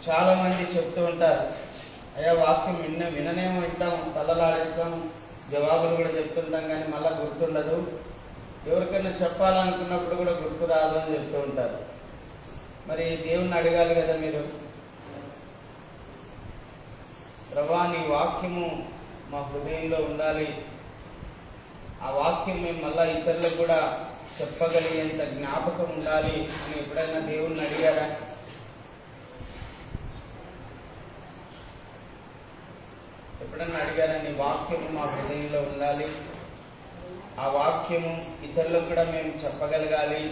చాలా మంది చెప్తూ ఉంటారు, అయ్యా వాక్యం విననేమో వింటాం, తలలాడిస్తాం, జవాబులు కూడా చెప్తుంటాం, కానీ మళ్ళీ గుర్తుండదు, ఎవరికైనా చెప్పాలనుకున్నప్పుడు కూడా గుర్తు రాదు అని చెప్తూ ఉంటారు. మరి దేవుణ్ణి అడగాలి కదా మీరు, ప్రభా నీ వాక్యము మా హృదయంలో ఉండాలి, ఆ వాక్యం మేము మళ్ళా ఇతరులకు కూడా చెప్పగలిగేంత జ్ఞాపకం ఉండాలి అని ఎప్పుడైనా దేవుణ్ణి అడిగారా? ఎప్పుడన్నా అడిగారా? నీ వాక్యము మా హృదయంలో ఉండాలి, ఆ వాక్యము ఇతరులకు కూడా మేము చెప్పగలగాలి,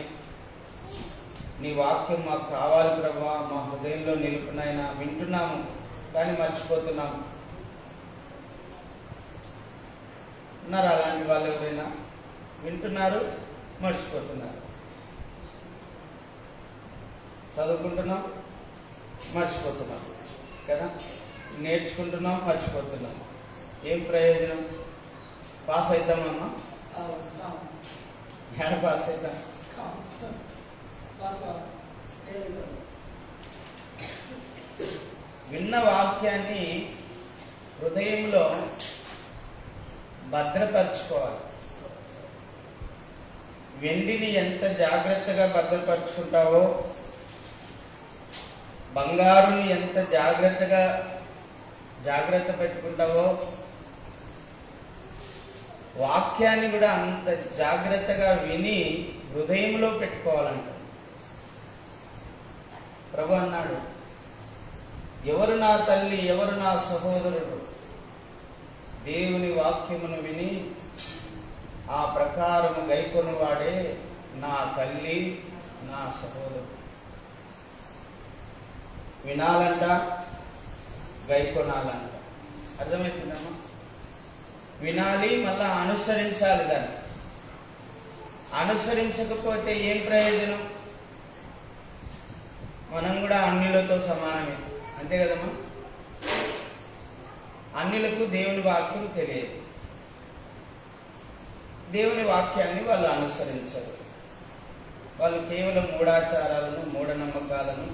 నీ వాక్యం మాకు కావాలి ప్రభా, మా హృదయంలో నిలుపునైనా. వింటున్నాము కానీ మర్చిపోతున్నాము. ఉన్నారు అలాంటి వాళ్ళు ఎవరైనా? వింటున్నారు, మర్చిపోతున్నారు. చదువుకుంటున్నాం, మర్చిపోతున్నాం కదా, నేర్చుకుంటున్నాం, మర్చిపోతున్నాం. ఏం ప్రయోజనం? పాస్ అవుతామమ్మా? ఎక్కడ పాస్ అవుతాం? విన్న వాక్యాన్ని హృదయంలో భద్రపరచుకోవాలి. వెండిని ఎంత జాగ్రత్తగా భద్రపరుచుకుంటావో, బంగారుని ఎంత జాగ్రత్త పెట్టుకుంటావో, వాక్యాన్ని కూడా అంత జాగ్రత్తగా విని హృదయంలో పెట్టుకోవాలంట. ప్రభు అన్నాడు, ఎవరు నా తల్లి, ఎవరు నా సహోదరుడు? దేవుని వాక్యమును విని ఆ ప్రకారము గైకొనువాడే నా తల్లి, నా సహోదరుడు. వినాలంట, గైకొనాలంట. అర్థమవుతుందమ్మా? వినాలి, మళ్ళా అనుసరించాలి. దాన్ని అనుసరించకపోతే ఏం ప్రయోజనం? మనం కూడా అన్యులతో సమానమే, అంతే కదమ్మా? అన్యులకు దేవుని వాక్యం తెలియదు, దేవుని వాక్యాన్ని వాళ్ళు అనుసరించరు. వాళ్ళు కేవలం మూఢాచారాలను, మూఢనమ్మకాలను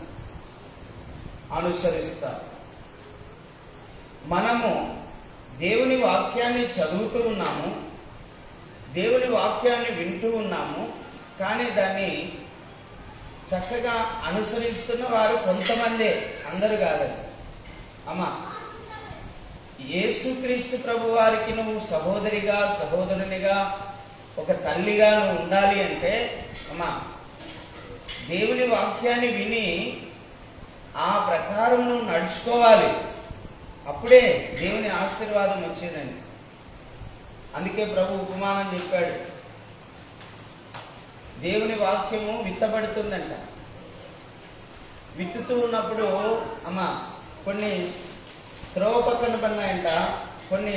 అనుసరిస్తారు. మనము దేవుని వాక్యాన్ని చదువుతూ ఉన్నాము, దేవుని వాక్యాన్ని వింటూ ఉన్నాము, కానీ దాన్ని చక్కగా అనుసరిస్తున్న వారు కొంతమందే, అందరూ కాదండి. అమ్మా, యేసుక్రీస్తు ప్రభు వారికి నువ్వు సహోదరిగా, సహోదరునిగా, ఒక తల్లిగా నువ్వు ఉండాలి అంటే అమ్మా, దేవుని వాక్యాన్ని విని ఆ ప్రకారం నువ్వు నడుచుకోవాలి. అప్పుడే దేవుని ఆశీర్వాదం వచ్చేదండి. అందుకే ప్రభు ఉపమానం చెప్పాడు, దేవుని వాక్యము విత్తబడుతుందంట. విత్తుతూ ఉన్నప్పుడు అమ్మ కొన్ని త్రోవ పక్కన పడినాయంట, కొన్ని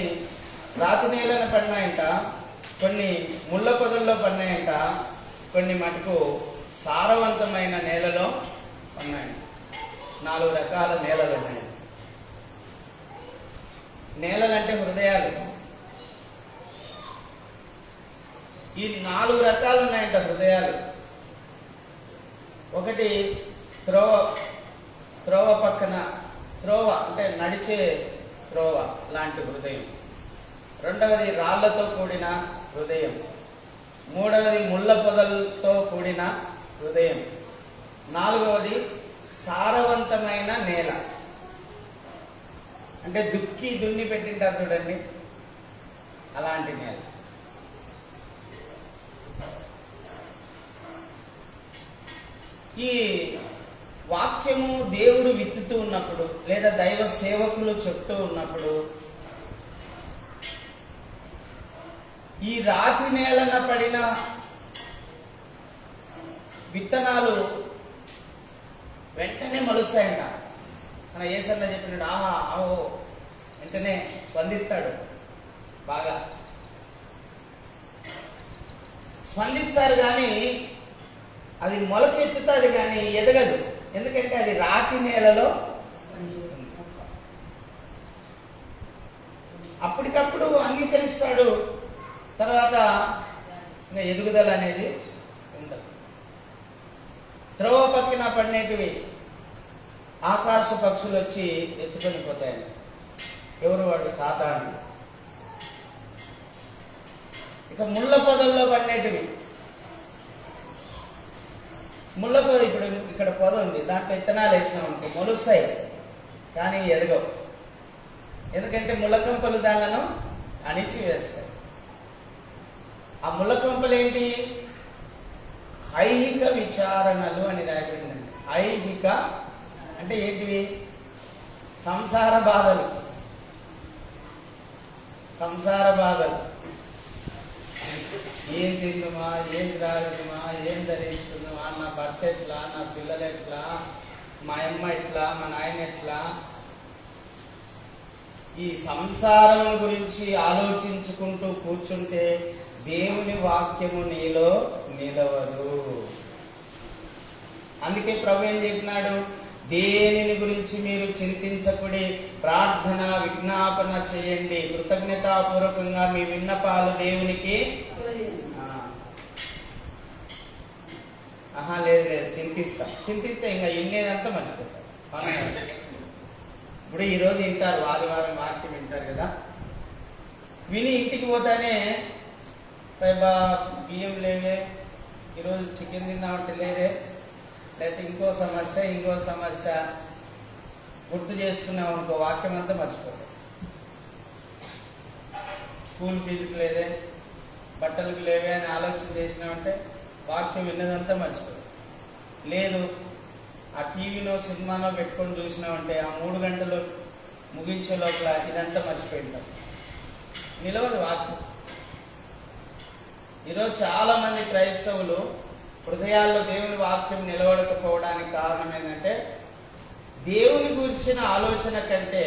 రాతి నేలను పడినాయంట, కొన్ని ముళ్ళ పొదల్లో పడినాయంట, కొన్ని మటుకు సారవంతమైన నేలలో పడినాయంట. 4 రకాల నేలలు ఉన్నాయి. నేలలంటే హృదయాలు. ఈ 4 రకాలు ఉన్నాయంట హృదయాలు. ఒకటి త్రోవ పక్కన, త్రోవ అంటే నడిచే త్రోవ లాంటి హృదయం. రెండవది రాళ్లతో కూడిన హృదయం. మూడవది ముళ్ళ పొదలతో కూడిన హృదయం. నాలుగవది సారవంతమైన నేల, అంటే దున్ని పెట్టింటారు చూడండి, అలాంటి నేల. ఈ వాక్యము దేవుడు విత్తుతూ ఉన్నప్పుడు, లేదా దైవ సేవకులు చెప్తూ ఉన్నప్పుడు, ఈ రాతి నేలన పడిన విత్తనాలు వెంటనే మలుస్తాయంట. మన యేసన్న చెప్పినాడు, ఆహా ఆహో, వెంటనే స్పందిస్తాడు. బాగా స్పందిస్తారు, కానీ అది మొలకెత్తుతుంది కానీ ఎదగదు. ఎందుకంటే అది రాతి నేలలో అప్పటికప్పుడు అంగీకరిస్తాడు, తర్వాత ఇంకా ఎదుగుదల అనేది ఉండదు. త్రోవ పక్కన పడినటివి ఆకాశ పక్షులు వచ్చి ఎత్తుకొని పోతాయని. ఎవరు వాడు? సాతాను. ఇక ముళ్ళ పొదల్లో పడినటివి. ముళ్ళ పొద, ఇప్పుడు ఇక్కడ పొద ఉంది, దాంట్లో విత్తనాలు వేసినాం అనుకో మొలుస్తాయి, కానీ ఎదగవు. ఎందుకంటే ముళ్ళకంపలు దాళ్లను అణిచి వేస్తాయి. ఆ ముళ్ళకంపలు ఏంటి? ఐహిక విచారణలు అని రాయబడిందండి. ఐహిక అంటే ఏంటివి? సంసార బాధలు. సంసార బాధలు. ఏం తిందుమా, ఏం త్రాగుమా, ఏం ధరించుకుందామా, నా భర్త ఎట్లా, నా పిల్లలు ఎట్లా, మా అమ్మ ఎట్లా, మా నాయన ఎట్లా, ఈ సంసారం గురించి ఆలోచించుకుంటూ కూర్చుంటే దేవుని వాక్యము నీలో నిలవదు. అందుకే ప్రభు ఏం చెప్పినాడు? దేనిని గురించి మీరు చింతించకుడి, ప్రార్థన విజ్ఞాపన చేయండి, కృతజ్ఞతాపూర్వకంగా మీ విన్నపాలు దేవునికి. లేదు లేదు, చింతిస్తే ఇంకా ఇన్నేదంతా మర్చిపోతారు. ఇప్పుడు ఈరోజు వింటారు, ఆదివారం వాక్యం వింటారు కదా, విని ఇంటికి పోతానే బియ్యం లేవే, ఈరోజు చికెన్ తిందామంటే లేదే, లేకపోతే ఇంకో సమస్య గుర్తు చేసుకున్నాం అనుకో, వాక్యం అంతా మర్చిపోతాం. స్కూల్ ఫీజుకి లేదే, బట్టలకు లేవే అని ఆలోచన చేసినామంటే వాక్యం విన్నదంతా మర్చిపోతాం. లేదు, ఆ టీవీలో సినిమాలో పెట్టుకొని చూసినామంటే ఆ 3 గంటలు ముగించే లోపల ఇదంతా మర్చిపోయింటాం. నిలవదు వాక్యం. ఈరోజు చాలా మంది క్రైస్తవులు హృదయాల్లో దేవుని వాక్యం నిలవడకపోవడానికి కారణం ఏంటంటే, దేవుని గురించిన ఆలోచన కంటే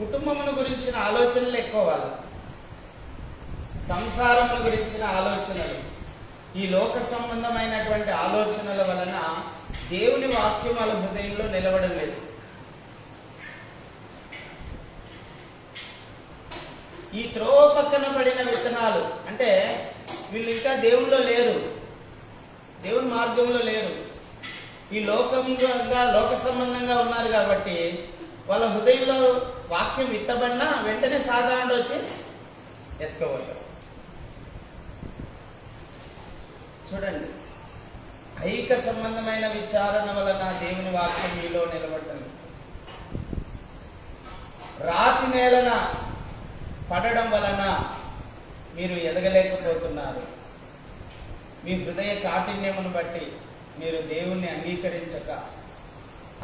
కుటుంబమును గురించిన ఆలోచనలు ఎక్కువ. వాళ్ళు సంసారముల గురించిన ఆలోచనలు, ఈ లోక సంబంధమైనటువంటి ఆలోచనల వలన దేవుని వాక్యం వాళ్ళ హృదయంలో నిలవడం లేదు. ఈ త్రోవ పక్కన పడిన విత్తనాలు అంటే వీళ్ళు ఇంకా దేవుల్లో లేరు, దేవుని మార్గంలో లేరు, ఈ లోక సంబంధంగా ఉన్నారు. కాబట్టి వాళ్ళ హృదయంలో వాక్యం విత్తబడినా వెంటనే సాధారణ వచ్చి ఎత్తుకోవాలి. చూడండి, ఐహిక సంబంధమైన విచారణ వలన దేవుని వాక్యం మీలో నిలబడ్డది. రాతి నేలన పడడం వలన మీరు ఎదగలేకపోతున్నారు. మీ హృదయ కాఠిన్యమును బట్టి మీరు దేవుణ్ణి అంగీకరించక,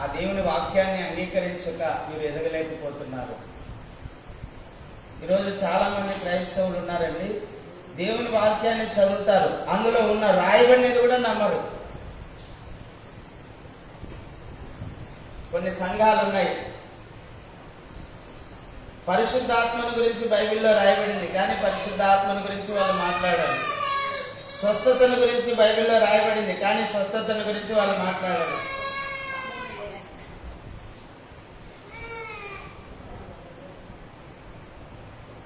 ఆ దేవుని వాక్యాన్ని అంగీకరించక మీరు ఎదగలేకపోతున్నారు. ఈరోజు చాలా మంది క్రైస్తవులు ఉన్నారండి, దేవుని వాక్యాన్ని చదువుతారు, అందులో ఉన్న రాయబడినది కూడా నమ్మరు. కొన్ని సంఘాలు ఉన్నాయి, పరిశుద్ధాత్మను గురించి బైబిల్లో రాయబడింది, కానీ పరిశుద్ధాత్మను గురించి వాళ్ళు మాట్లాడారు. స్వస్థతను గురించి బైబిల్లో రాయబడింది, కానీ స్వస్థతను గురించి వాళ్ళు మాట్లాడారు.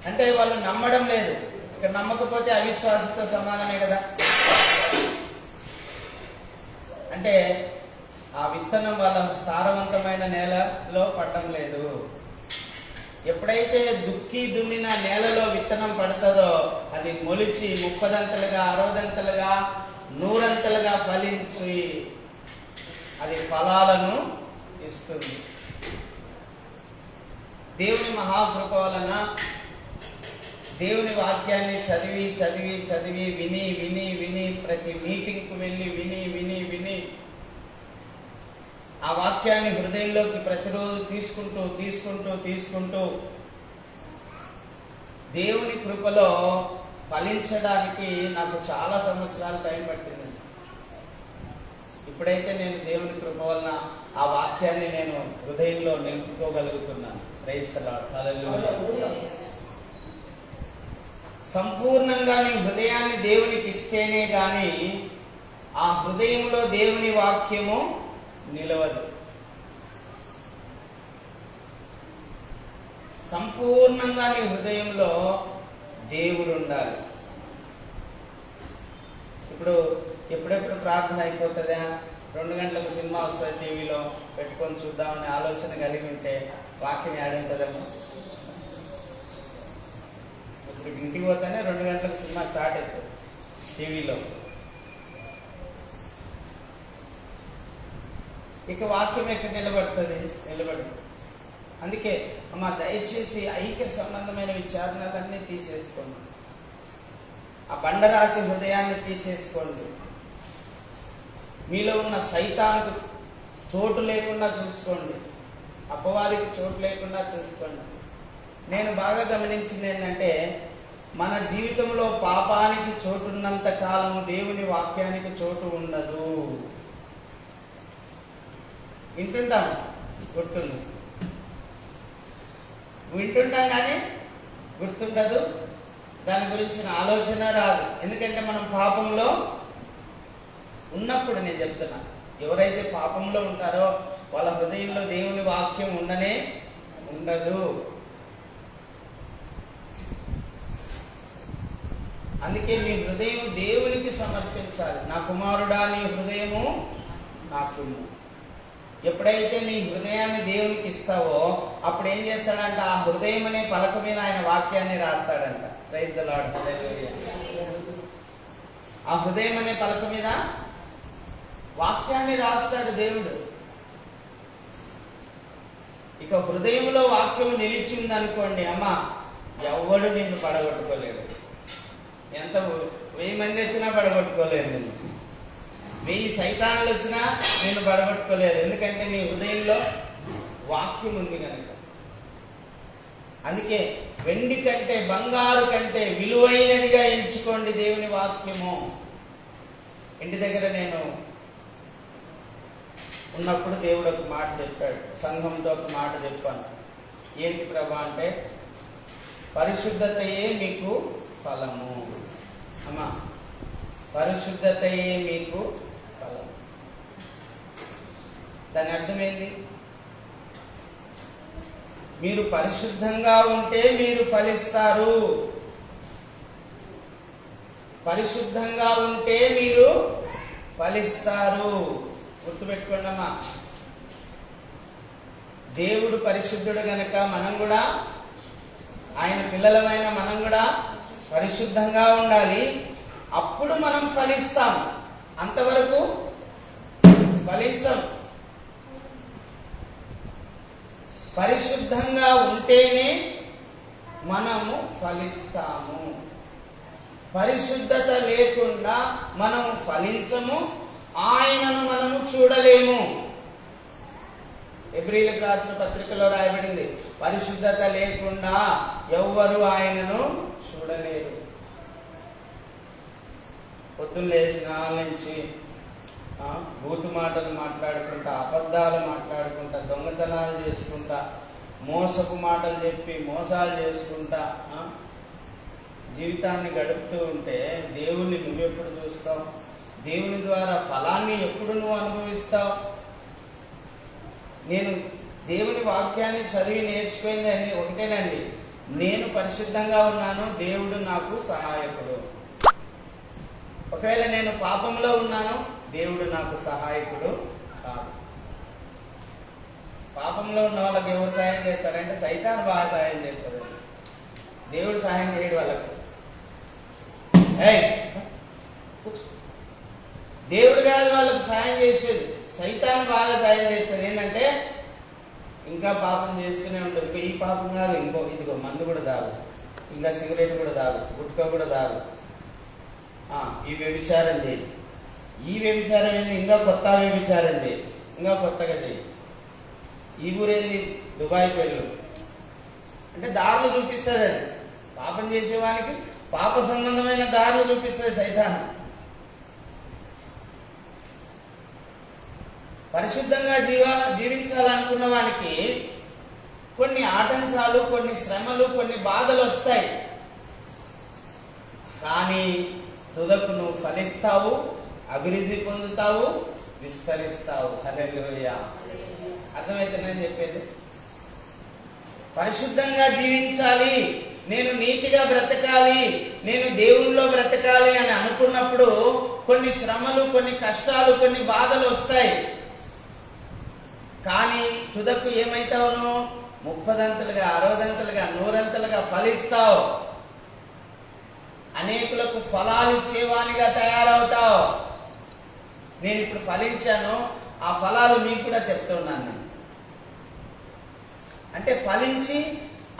అంటే వాళ్ళు నమ్మడం లేదు. ఇక నమ్మకపోతే అవిశ్వాసంతో సమానమే కదా. అంటే ఆ విత్తనం వాళ్ళ సారవంతమైన నేలలో పడడం లేదు. ఎప్పుడైతే దున్నిన నేలలో విత్తనం పడుతుందో అది మొలిచి 30దంతలుగా 60దంతలుగా 100ంతలుగా ఫలించి అది ఫలాలను ఇస్తుంది. దేవుని మహాకృప వలన దేవుని వాక్యాన్ని చదివి చదివి చదివి విని విని విని ప్రతి మీటింగ్కు వెళ్ళి విని విని విని ఆ వాక్యాన్ని హృదయంలోకి ప్రతిరోజు తీసుకుంటూ తీసుకుంటూ తీసుకుంటూ దేవుని కృపలో ఫలించడానికి నాకు చాలా సంవత్సరాలు టైం పట్టింది. ఇప్పుడైతే నేను దేవుని కృప వలన ఆ వాక్యాన్ని నేను హృదయంలో నిలుపుకోగలుగుతున్నాను. ప్రైజ్ ది లార్డ్, హల్లెలూయా. సంపూర్ణంగా నీ హృదయాన్ని దేవునికి ఇస్తేనే గాని ఆ హృదయంలో దేవుని వాక్యము నిలవదు. సంపూర్ణంగా నీ హృదయంలో దేవుడు ఉండాలి. ఇప్పుడు ఎప్పుడెప్పుడు ప్రార్థన అయిపోతుందా, 2 గంటలకు సినిమా వస్తుంది టీవీలో పెట్టుకొని చూద్దామని ఆలోచన కలిగి ఉంటే వాక్యం ఆడుంటుందేమో. ఇప్పుడు ఇంటికి పోతానే 2 గంటలకు సినిమా స్టార్ట్ అవుతుంది టీవీలో. ఇక వాక్యం ఎక్కడ నిలబడుతుంది? నిలబడి. అందుకే అమ్మ దయచేసి ఐక్య సంబంధమైన విచారణలన్నీ తీసేసుకోండి. ఆ బండరాతి హృదయాన్ని తీసేసుకోండి. మీలో ఉన్న సైతానికి చోటు లేకుండా చూసుకోండి. అపవాదికి చోటు లేకుండా చూసుకోండి. నేను బాగా గమనించింది ఏంటంటే, మన జీవితంలో పాపానికి చోటు ఉన్నంత కాలం దేవుని వాక్యానికి చోటు ఉండదు. వింటుంటాం, గుర్తుంది, వింటుంటాం కానీ గుర్తుండదు. దాని గురించిన ఆలోచన రాదు. ఎందుకంటే మనం పాపంలో ఉన్నప్పుడు, నేను చెప్తున్నా, ఎవరైతే పాపంలో ఉంటారో వాళ్ళ హృదయంలో దేవుని వాక్యం ఉండనే ఉండదు. అందుకే మీ హృదయం దేవునికి సమర్పించాలి. నా కుమారుడా, నీ హృదయము నాకు. ఎప్పుడైతే నీ హృదయాన్ని దేవునికి ఇస్తావో అప్పుడు ఏం చేస్తాడంట? ఆ హృదయం అనే పలక మీద ఆయన వాక్యాన్ని రాస్తాడంట. Praise the lord. ఆ హృదయం అనే పలక మీద వాక్యాన్ని రాస్తాడు దేవుడు. ఇక హృదయంలో వాక్యం నిలిచింది అనుకోండి, అమ్మా, ఎవడు నిన్ను పడగొట్టుకోలేడు. ఎంత 1000 మంది వచ్చినా పడగొట్టుకోలేరు నిన్ను. 1000 సైతానులు వచ్చినా నేను పడగొట్టుకోలేరు. ఎందుకంటే నీ హృదయంలో వాక్యం ఉంది కనుక. అందుకే వెండి కంటే బంగారు కంటే విలువైనదిగా ఎంచుకోండి దేవుని వాక్యము. ఇంటి దగ్గర నేను ఉన్నప్పుడు దేవుడు ఒక మాట చెప్పాడు, సంఘంతో ఒక మాట చెప్పాను. ఏంటి ప్రభా అంటే, పరిశుద్ధతయే మీకు ఫలము. అమ్మా, పరిశుద్ధతయే మీకు ఫలం. దాని అర్థమైంది, మీరు పరిశుద్ధంగా ఉంటే మీరు ఫలిస్తారు. పరిశుద్ధంగా ఉంటే మీరు ఫలిస్తారు. గుర్తుపెట్టుకోండమ్మా. దేవుడు పరిశుద్ధుడు గనక మనం కూడా, ఆయన పిల్లలమైన మనం కూడా పరిశుద్ధంగా ఉండాలి. అప్పుడు మనం ఫలిస్తాం. అంతవరకు ఫలించం. పరిశుద్ధంగా ఉంటేనే మనము ఫలిస్తాము. పరిశుద్ధత లేకుండా మనము ఫలించము, ఆయనను మనము చూడలేము. ఎబ్రీయులకు రాసిన పత్రికలో రాయబడింది, పరిశుద్ధత లేకుండా ఎవ్వరు ఆయనను చూడలేరు. పొద్దున్న లేచిన నుంచి బూతు మాటలు మాట్లాడుకుంటా, అబద్ధాలు మాట్లాడుకుంటా, దొంగతనాలు చేసుకుంటా, మోసపు మాటలు చెప్పి మోసాలు చేసుకుంటా జీవితాన్ని గడుపుతూ ఉంటే దేవుణ్ణి నువ్వెప్పుడు చూస్తావు? దేవుని ద్వారా ఫలాన్ని ఎప్పుడు నువ్వు అనుభవిస్తావు? నేను దేవుని వాక్యాన్ని చదివి నేర్చుకుంది ఒకటేనండి, నేను పరిశుద్ధంగా ఉన్నాను, దేవుడు నాకు సహాయకుడు. ఒకవేళ నేను పాపంలో ఉన్నాను, దేవుడు నాకు సహాయకుడు కాదు. పాపంలో ఉన్న వాళ్ళకి ఎవరు సహాయం చేస్తారంటే సైతాను బాగా సహాయం చేస్తారు. దేవుడు సహాయం చేయడు వాళ్ళకు. దేవుడు కాదు వాళ్ళకు సహాయం చేసేది, సైతాను బాగా సహాయం చేస్తారు. ఏంటంటే ఇంకా పాపం చేస్తూనే ఉంటుంది. ఈ పాపం కాదు, ఇదిగో మందు కూడా తాగు, ఇంకా సిగరెట్ కూడా తాగు, గుట్కా కూడా తాగు, ఈ వ్యభిచారం చేయి, ఈ వ్యభిచారం ఏంది, ఇంకా కొత్త వ్యభిచారం చేయి, ఇంకా కొత్తగా చేయి, ఈ ఊరేంది దుబాయ్కి వెళ్ళు అంటే దారులు చూపిస్తుంది. అది పాపం చేసేవానికి పాప సంబంధమైన దారులు చూపిస్తుంది సైతాను. పరిశుద్ధంగా జీవించాలనుకున్న వానికి కొన్ని ఆటంకాలు, కొన్ని శ్రమలు, కొన్ని బాధలు వస్తాయి. కానీ తుదకు నువ్వు ఫలిస్తావు, అభివృద్ధి పొందుతావు, విస్తరిస్తావు. హల్లెలూయా. అర్థమైతే నేను చెప్పేది? పరిశుద్ధంగా జీవించాలి, నేను నీతిగా బ్రతకాలి, నేను దేవునిలో బ్రతకాలి అని అనుకున్నప్పుడు కొన్ని శ్రమలు, కొన్ని కష్టాలు, కొన్ని బాధలు వస్తాయి. కానీ తుదకు ఏమైతావును? 30దంతలుగా, 60దంతలుగా, 100ంతలుగా ఫలిస్తావు. అనేకులకు ఫలాలు ఇచ్చేవానిగా తయారవుతావు. నేను ఇప్పుడు ఫలించాను, ఆ ఫలాలు మీకు కూడా చెప్తున్నాను నేను. అంటే ఫలించి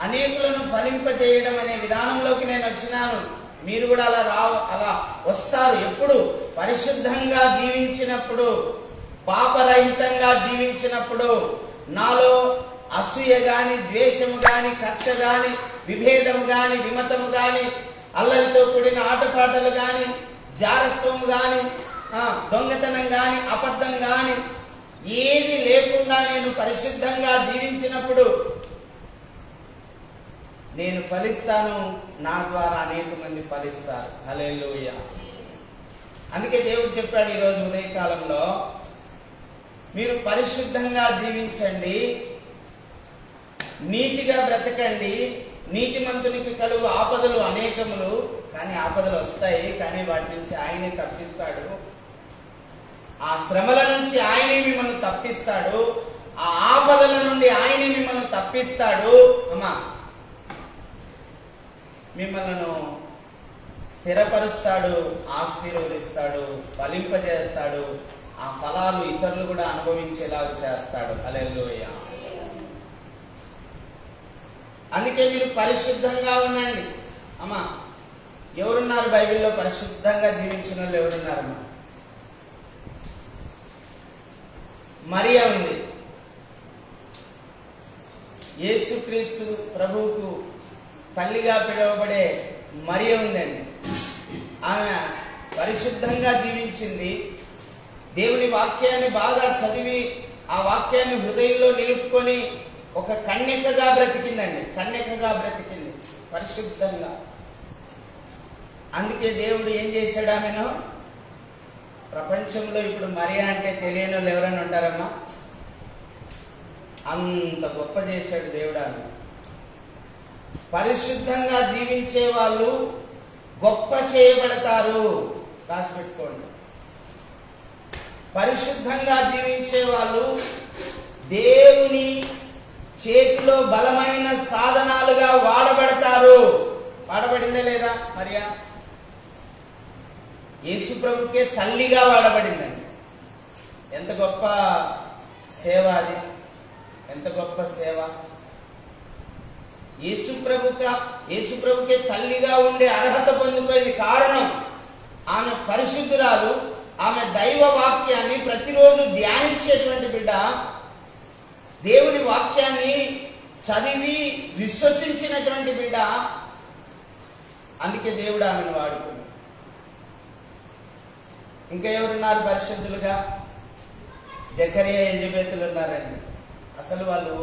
అనేకులను ఫలింపజేయడం అనే విధానంలోకి నేను వచ్చినాను. మీరు కూడా అలా వస్తారు. ఎప్పుడు? పరిశుద్ధంగా జీవించినప్పుడు, పాపరహితంగా జీవించినప్పుడు. నాలో అసూయ గాని, ద్వేషము గాని, కక్ష గాని, విభేదము గాని, విమతము గాని, అల్లరితో కూడిన ఆటపాటలు గాని, జారత్వం గాని, దొంగతనం గాని, అబద్ధం గాని ఏది లేకుండా నేను పరిశుద్ధంగా జీవించినప్పుడు నేను ఫలిస్తాను. నా ద్వారా అనేక మంది ఫలిస్తారు. హల్లెలూయా. అందుకే దేవుడు చెప్పాడు ఈరోజు ఉదయకాలంలో, మీరు పరిశుద్ధంగా జీవించండి, నీతిగా బ్రతకండి. నీతిమంతునికి కలుగు ఆపదలు అనేకములు. కానీ ఆపదలు వస్తాయి, కానీ వాటి నుంచి ఆయనే తప్పిస్తాడు. ఆ శ్రమల నుంచి ఆయనే మిమ్మల్ని తప్పిస్తాడు. ఆ ఆపదల నుండి ఆయనే మిమ్మల్ని తప్పిస్తాడు. అమ్మా, మిమ్మల్ని స్థిరపరుస్తాడు, ఆశీర్వదిస్తాడు, ఫలింపజేస్తాడు. ఆ ఫలాలు ఇతరులు కూడా అనుభవించేలాగా చేస్తాడు. హల్లెలూయా. అందుకే మీరు పరిశుద్ధంగా ఉండండి. అమ్మా, ఎవరున్నారు బైబిల్లో పరిశుద్ధంగా జీవించిన వాళ్ళు? ఎవరున్నారమ్మా? మరియా ఉంది. యేసుక్రీస్తు ప్రభువుకు తల్లిగా పిలువబడే మరియా ఉందండి. ఆమె పరిశుద్ధంగా జీవించింది. దేవుని వాక్యాన్ని బాగా చదివి ఆ వాక్యాన్ని హృదయంలో నిలుపుకొని ఒక కన్యకగా బ్రతికిందండి. కన్యకగా బ్రతికింది పరిశుద్ధంగా. అందుకే దేవుడు ఏం చేశాడు ఆమెను? ప్రపంచంలో ఇప్పుడు మరియా అంటే తెలియని వాళ్ళు ఎవరైనా ఉంటారమ్మా? అంత గొప్ప చేశాడు దేవుడు ఆమె. పరిశుద్ధంగా జీవించే వాళ్ళు గొప్ప చేయబడతారు. రాసి పెట్టుకోండి. పరిశుద్ధంగా జీవించే వాళ్ళు దేవుని చేతిలో బలమైన సాధనాలుగా వాడబడతారు. వాడబడిందే లేదా మరియా? యేసు ప్రభుకే తల్లిగా వాడబడిందండి. ఎంత గొప్ప సేవ అది! ఎంత గొప్ప సేవ! యేసు ప్రభుకే తల్లిగా ఉండే అర్హత పొందుకోయింది. కారణం, ఆమె పరిశుద్ధురాలు. ఆమె దైవ వాక్యాన్ని ప్రతిరోజు ధ్యానించేటువంటి బిడ్డ. దేవుని వాక్యాన్ని చదివి విశ్వసించినటువంటి బిడ్డ. అందుకే దేవుడు ఆమెను వాడుకున్నాడు. ఇంకా ఎవరున్నారు పరిశుద్ధులుగా? జకరియా, ఎలిజబెతులు ఉన్నారండి. అసలు వాళ్ళు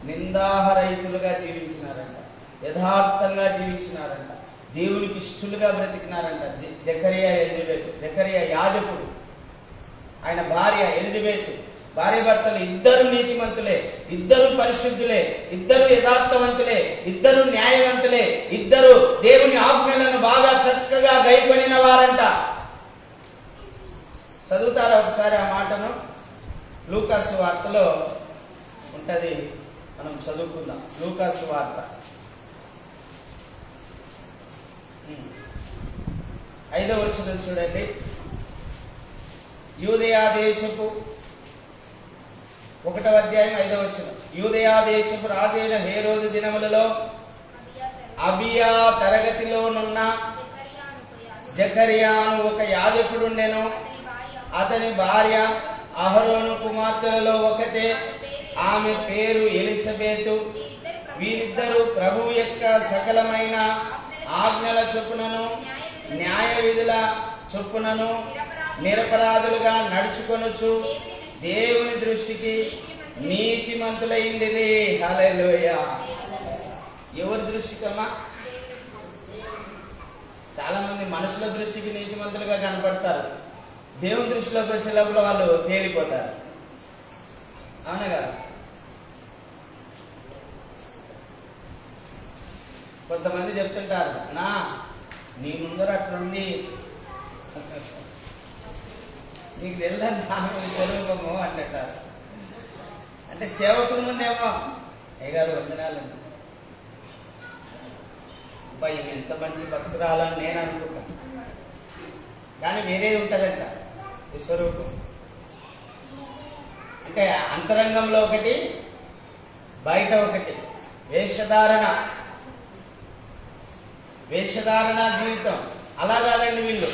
నిందారహితులుగా జీవించినారంట, యథార్థంగా జీవించినారంట, దేవునికి ఇష్టలుగా బ్రతికినారంట. జకరియా, ఎలిజబెత్. జకరియా యాజకుడు, ఆయన భార్య ఎలిజబెత్. భార్య భర్తలు ఇద్దరు నీతిమంతులే, ఇద్దరు పరిశుద్ధులే, ఇద్దరు యథార్థవంతులే, ఇద్దరు న్యాయవంతులే, ఇద్దరు దేవుని ఆజ్ఞలను బాగా చక్కగా గైకొనిన వారంట. చదువుతారా ఒకసారి ఆ మాటను? లూకాసు వార్తలో ఉంటది, మనం చదువుకుందాం. లూకాసు వార్త 5వ వచనం చూడండి. యూదయా దేశపు 1వ అధ్యాయం 5వ వచనం. యూదయా దేశపు రాజైన హేరోదు దినములలో అబియా తరగతిలోనున్న జకరియాను ఒక యాజకుడుండెను. అతని భార్య అహరోను కుమార్తెలలో ఒకతే. ఆమె పేరు ఎలిసబెతు. వీరిద్దరూ ప్రభువు యొక్క సకలమైన ఆజ్ఞల చొప్పునను న్యాయ విధుల చొప్పునను నిరపరాధులుగా నడుచుకొనుచు దేవుని దృష్టికి నీతిమంతులైంది. హల్లెలూయా. ఎవరి దృష్టికమ్మా? చాలా మంది మనుషుల దృష్టికి నీతిమంతులుగా కనపడతారు. దేవుని దృష్టిలోకి వచ్చే లోపల వాళ్ళు తేలిపోతారు. అవునా కదా? కొంతమంది చెప్తుంటారు, నా నీ ముందర అట్లుంది, నీకు తెలియదు స్వరూపము అంటారు. అంటే సేవకుల ముందేమో అయ్యగారు వందనాలండి, అబ్బాయి ఎంత మంచి భక్తురాలని నేను అనుకుంటాను. కానీ వేరే ఉంటుందంట ఈ స్వరూపం. అంటే అంతరంగంలో ఒకటి, బయట ఒకటి. వేషధారణ జీవితం. అలా కాదండి, వీళ్ళు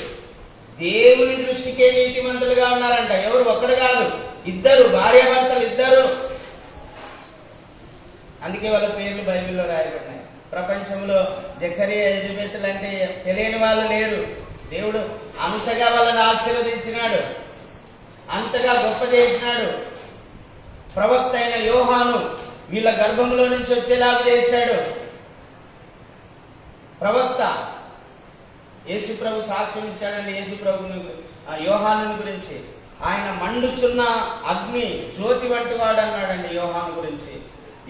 దేవుని దృష్టికే నీతిమంతులుగా ఉన్నారంట. ఎవరు? ఒకరు కాదు, ఇద్దరు, భార్యాభర్తలు ఇద్దరు. అందుకే వాళ్ళ పేర్లు బైబిల్లో రాయబడినాయి. ప్రపంచంలో జకరియా, ఎలిజబెతులు అంటే తెలియని వాళ్ళు లేరు. దేవుడు అంతగా వాళ్ళని ఆశీర్వదించినాడు, అంతగా గొప్ప చేసినాడు. ప్రవక్త అయిన యోహాను వీళ్ళ గర్భంలో నుంచి వచ్చేలాగా చేశాడు. ప్రవక్త యేసు ప్రభు సాక్ష్యం ఇచ్చాడండి యేసు ప్రభుని, యోహాను గురించి. ఆయన మండుచున్న అగ్ని జ్యోతి వంటి వాడు అన్నాడండి యోహాను గురించి.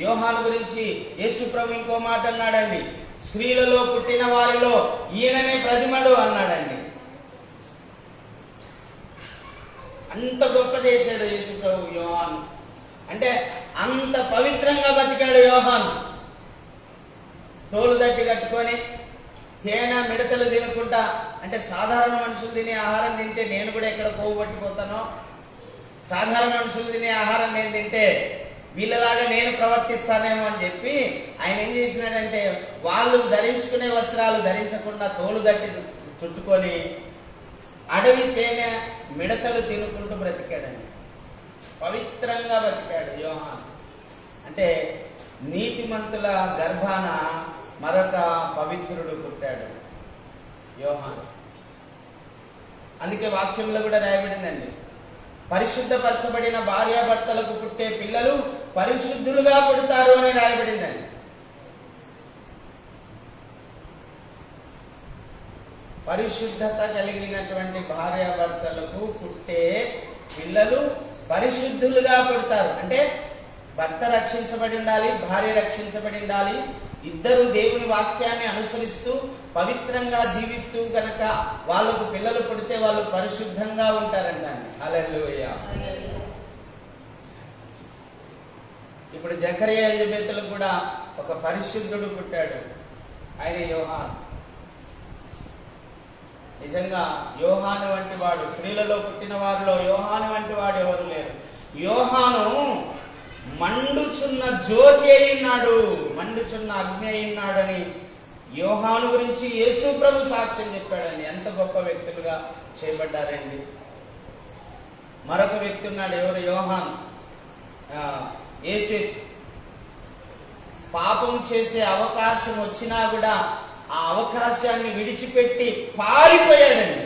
యోహాను గురించి యేసు ప్రభు ఇంకో మాట అన్నాడండి, స్త్రీలలో పుట్టిన వారిలో ఈయననే ప్రతిమడు అన్నాడండి. అంత గొప్ప చేశాడు యేసు ప్రభు యోహాను. అంటే అంత పవిత్రంగా బతికాడు యోహాను. తోలు దట్టి కట్టుకొని తేనె మిడతలు తినకుండా, అంటే సాధారణ మనుషులు తినే ఆహారం తింటే నేను కూడా ఎక్కడ పోగు పట్టిపోతానో, సాధారణ మనుషులు తినే ఆహారం నేను తింటే వీళ్ళలాగా నేను ప్రవర్తిస్తానేమో అని చెప్పి ఆయన ఏం చేసినాడంటే, వాళ్ళు ధరించుకునే వస్త్రాలు ధరించకుండా తోలు గట్టి చుట్టుకొని అడవి తేనె మిడతలు తినుకుంటూ బ్రతికాడండి. పవిత్రంగా బతికాడు యోహాను. అంటే నీతిమంతుల గర్భాన మరొక పవిత్రుడు పుట్టాడు యోహాను. అందుకే వాక్యంలో కూడా రాయబడిందండి, పరిశుద్ధపరచబడిన భార్యాభర్తలకు పుట్టే పిల్లలు పరిశుద్ధులుగా పుడతారు అని రాయబడిందండి. పరిశుద్ధత కలిగినటువంటి భార్యాభర్తలకు పుట్టే పిల్లలు పరిశుద్ధులుగా పుడతారు. అంటే భర్త రక్షించబడి ఉండాలి, భార్య రక్షించబడి ఉండాలి. ఇద్దరు దేవుని వాక్యాన్ని అనుసరిస్తూ పవిత్రంగా జీవిస్తూ కనుక వాళ్ళకు పిల్లలు పుడితే వాళ్ళు పరిశుద్ధంగా ఉంటారంటండి. హల్లెలూయా. ఇప్పుడు జకరియా, ఎలిజబెతులకు కూడా ఒక పరిశుద్ధుడు పుట్టాడు, ఆయన యోహాను. నిజంగా యోహాను వంటి వాడు, స్త్రీలలో పుట్టిన వారిలో యోహాను వంటి వాడు ఎవరు లేరు. యోహాను మండుచున్న జ్యోతి అయినాడు, మండుచున్న అగ్ని అయినాడని యోహాను గురించి యేసు ప్రభు సాక్ష్యం చెప్పాడండి. ఎంత గొప్ప వ్యక్తులుగా చేయబడ్డారండి. మరొక వ్యక్తి ఉన్నాడు, ఎవరు? యోహాను. యేసు పాపం చేసే అవకాశం వచ్చినా కూడా ఆ అవకాశాన్ని విడిచిపెట్టి పారిపోయాడండి.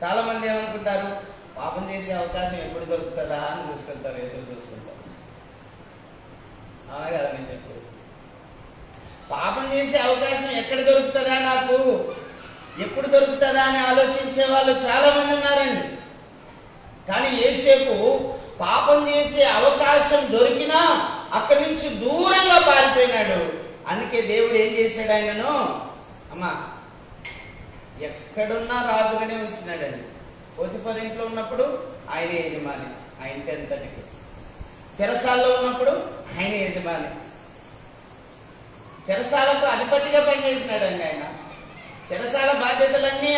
చాలా మంది ఏమనుకుంటారు, పాపం చేసే అవకాశం ఎప్పుడు దొరుకుతుందా అని చూస్తుంటారు, ఎదురు చూస్తుంటారు. అవునా కదా? నేను చెప్పు, పాపం చేసే అవకాశం ఎక్కడ దొరుకుతుందా, నాకు ఎప్పుడు దొరుకుతుందా అని ఆలోచించే వాళ్ళు చాలా మంది ఉన్నారండి. కానీ యేసేపు పాపం చేసే అవకాశం దొరికినా అక్కడి నుంచి దూరంగా పారిపోయినాడు. అందుకే దేవుడు ఏం చేశాడు, ఆయనను అమ్మా ఎక్కడున్నా రాజుగానే ఉంచినాడండి. పోతిఫర్ ఇంట్లో ఉన్నప్పుడు ఆయన యజమాని, ఆ ఇంటి అంతటికి. చెరసాల్లో ఉన్నప్పుడు ఆయన యజమాని, చెరసాలకు అధిపతిగా పనిచేసినాడండి ఆయన. చెరసాల బాధ్యతలన్నీ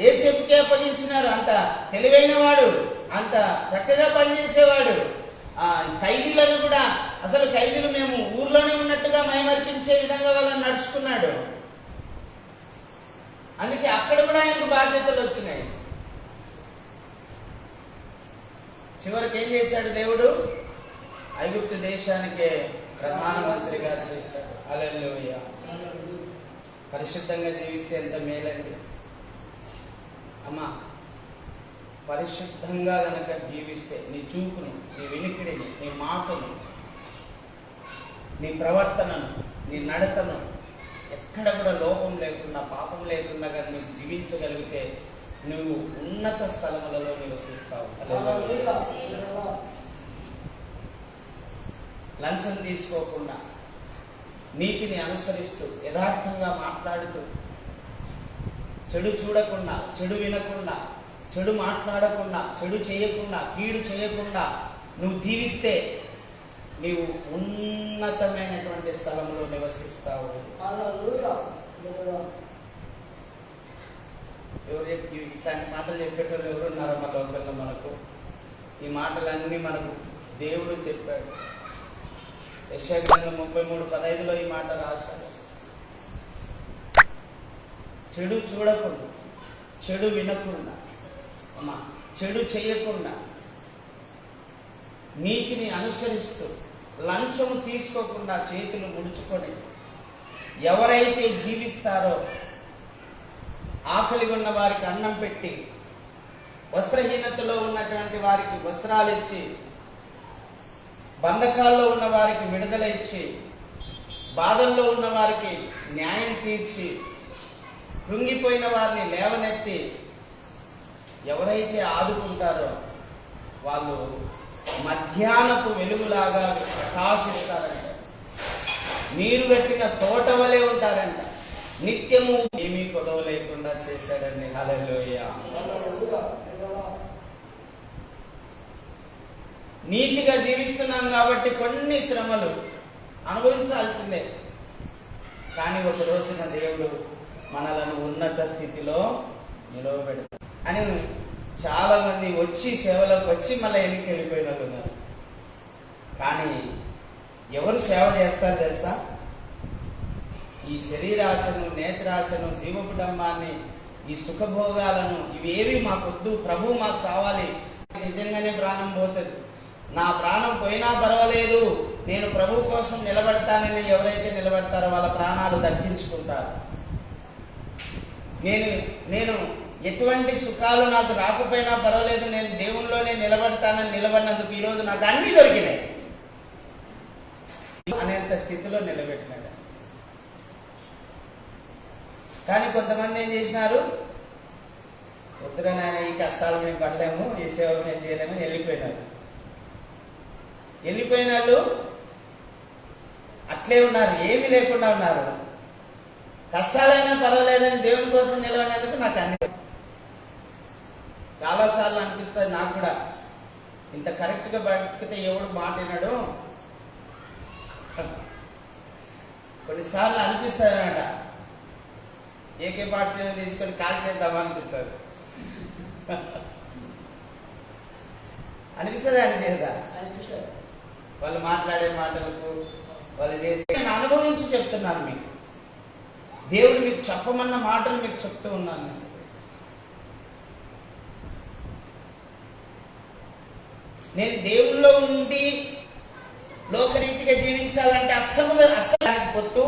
యేసేపుకే అప్పగించినారు. అంత తెలివైన వాడు, అంత చక్కగా పనిచేసేవాడు. ఖైదీలను కూడా, అసలు ఖైదీలు మేము ఊర్లోనే ఉన్నట్టుగా మైమరిపించే విధంగా వాళ్ళని నడుచుకున్నాడు. అందుకే అక్కడ కూడా ఆయనకు బాధ్యతలు వచ్చినాయి. చివరికి ఏం చేశాడు దేవుడు, ఐగుప్తు దేశానికే ప్రధానమంత్రిగా చేశాడు. హల్లెలూయా. పరిశుద్ధంగా జీవిస్తే ఎంత మేలండి అమ్మా. పరిశుద్ధంగా గనక జీవిస్తే నీ చూపును, నీ వినికిడిని, నీ మాటను, నీ ప్రవర్తనను, నీ నడతను ఎక్కడ కూడా లోపం లేకుండా, పాపం లేకుండా కానీ నువ్వు జీవించగలిగితే నువ్వు ఉన్నత స్థలములలో నివసిస్తావు. లంచం తీసుకోకుండా, నీతిని అనుసరిస్తూ, యథార్థంగా మాట్లాడుతూ, చెడు చూడకుండా, చెడు వినకుండా, చెడు మాట్లాడకుండా, చెడు చేయకుండా, కీడు చేయకుండా నువ్వు జీవిస్తే నీవు ఉన్నతమైనటువంటి స్థలంలో నివసిస్తావు. ఎవరు ఇట్లాంటి మాటలు చెప్పేటోళ్ళు ఎవరున్నారో మన లోకల్లో? మనకు ఈ మాటలన్నీ మనకు దేవుడు చెప్పాడు. యెషయా గ్రంథం 33:15 ఈ మాట రాశాడు. చెడు చూడకుండా, చెడు వినకుండా, చెడు చేయకుండా, నీతిని అనుసరిస్తూ, లంచము తీసుకోకుండా చేతులు ముడుచుకొని ఎవరైతే జీవిస్తారో, ఆకలి ఉన్న వారికి అన్నం పెట్టి, వస్త్రహీనతలో ఉన్నటువంటి వారికి వస్త్రాలు ఇచ్చి, బంధకాల్లో ఉన్న వారికి విడుదల ఇచ్చి, బాధల్లో ఉన్న వారికి న్యాయం తీర్చి, కృంగిపోయిన వారిని లేవనెత్తి ఎవరైతే ఆదుకుంటారో వాళ్ళు మధ్యాహ్నపు వెలుగులాగా ప్రకాశిస్తారంట. నీరు కట్టిన తోట వలె ఉంటారంట. నిత్యము ఏమీ కొదవ లేకుండా చేశాడండి. హల్లెలూయా. నీతిగా జీవిస్తున్నాం కాబట్టి కొన్ని శ్రమలు అనుభవించాల్సిందే. కానీ ఒక రోజున దేవుడు మనలను ఉన్నత స్థితిలో నిలవబెడతాడు అని చాలా మంది వచ్చి సేవలోకి వచ్చి మళ్ళీ ఎన్నిక వెళ్ళిపోయిన వాళ్ళు ఉన్నారు. కానీ ఎవరు సేవ చేస్తారు తెలుసా? ఈ శరీరాశను, నేత్రాశను, జీవపుడంబాన్ని, ఈ సుఖభోగాలను, ఇవేవి మాకొద్దు, ప్రభు మాకు కావాలి. నిజంగానే ప్రాణం పోతుంది. నా ప్రాణం పోయినా పర్వాలేదు, నేను ప్రభు కోసం నిలబడతానని ఎవరైతే నిలబడతారో వాళ్ళ ప్రాణాలు దక్కించుకుంటారు. నేను ఎటువంటి సుఖాలు నాకు రాకపోయినా పర్వాలేదు, నేను దేవునిలోనే నిలబడతానని నిలబడినందుకు ఈరోజు నాకు అన్ని దొరికినాయి అనేంత స్థితిలో నిలబెట్టినాడు. కానీ కొంతమంది ఏం చేసినారు? వద్దురా నాయన, ఈ కష్టాలు మేము పడలేము, ఈ సేవలు మేము చేయలేము, వెళ్ళిపోయినారు. వెళ్ళిపోయిన వాళ్ళు అట్లే ఉన్నారు, ఏమీ లేకుండా ఉన్నారు. కష్టాలైనా పర్వాలేదని దేవుని కోసం నిలబడినందుకు నాకు అన్ని. చాలాసార్లు అనిపిస్తుంది నాకు కూడా, ఇంత కరెక్ట్గా బతికితే ఎవడు మాట వినడు. కొన్నిసార్లు అనిపిస్తుంది అన్నమాట, ఏకే పాఠశాల తీసుకొని కాల్ చేద్దామా అనిపిస్తుంది. అనిపిస్తుంది అనిపిస్తుందా? వాళ్ళు మాట్లాడే మాటలకు, వాళ్ళు చేసే, నేను అనుభవించి చెప్తున్నాను మీకు. దేవుడు మీకు చెప్పమన్న మాటలు మీకు చెప్తూ ఉన్నాను. నేను దేవుల్లో ఉండి లోకరీతిగా జీవించాలంటే అస్సలు పొత్తు